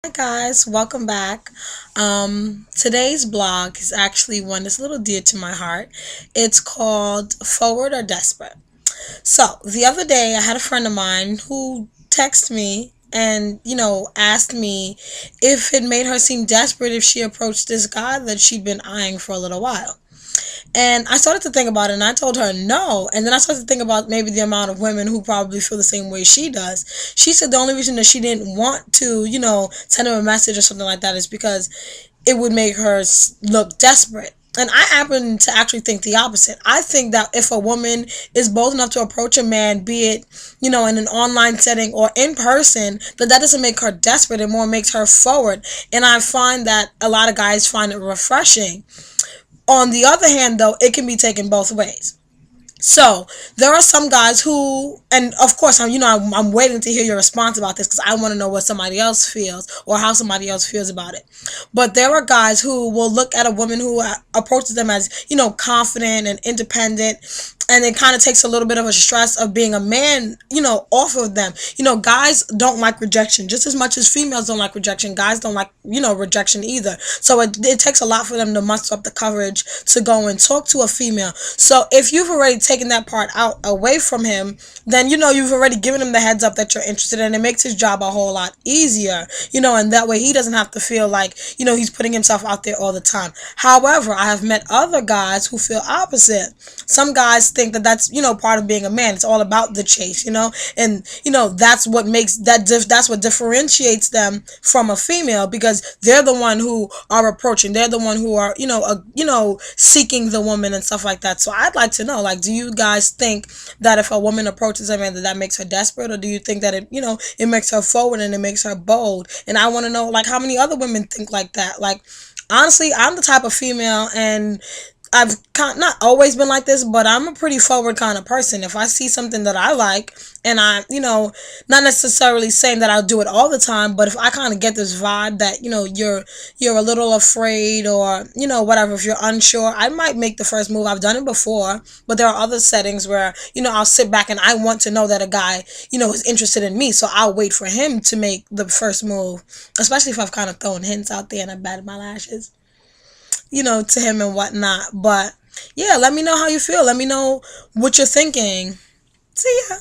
Hi guys, welcome back. Today's blog is actually one that's a little dear to my heart. It's called Forward or Desperate. So the other day I had a friend of mine who texted me and asked me if it made her seem desperate if she approached this guy that she'd been eyeing for a little while. And I started to think about it and I told her no. And then I started to think about maybe the amount of women who probably feel the same way she does. She said the only reason that she didn't want to, send him a message or something like that is because it would make her look desperate. And I happen to actually think the opposite. I think that if a woman is bold enough to approach a man, be it, in an online setting or in person, that doesn't make her desperate. It more makes her forward. And I find that a lot of guys find it refreshing. On the other hand, though, it can be taken both ways. So there are some guys who, and of course, I'm waiting to hear your response about this because I want to know what somebody else feels or how somebody else feels about it. But there are guys who will look at a woman who approaches them as confident and independent, and it kind of takes a little bit of a stress of being a man, off of them. Guys don't like rejection just as much as females don't like rejection. Guys don't like, rejection either. So it takes a lot for them to muster up the courage to go and talk to a female. So if you've already taken that part out away from him, then, you've already given him the heads up that you're interested in. It makes his job a whole lot easier, and that way he doesn't have to feel like, he's putting himself out there all the time. However, I have met other guys who feel opposite. Some guys think that that's part of being a man. It's all about the chase, and that's what makes that's what differentiates them from a female, because they're the one who are approaching, they're the one who are seeking the woman and stuff like that. So I'd like to know, like, do you guys think that if a woman approaches a man that makes her desperate, or do you think that it makes her forward and it makes her bold? And I want to know, like, how many other women think like that. Like, honestly, I'm the type of female, and I've not always been like this, but I'm a pretty forward kind of person. If I see something that I like, and I, not necessarily saying that I'll do it all the time, but if I kind of get this vibe that, you're a little afraid, or, whatever, if you're unsure, I might make the first move. I've done it before, but there are other settings where, I'll sit back and I want to know that a guy, is interested in me. So I'll wait for him to make the first move, especially if I've kind of thrown hints out there and I batted my lashes, to him and whatnot. But yeah, let me know how you feel. Let me know what you're thinking. See ya.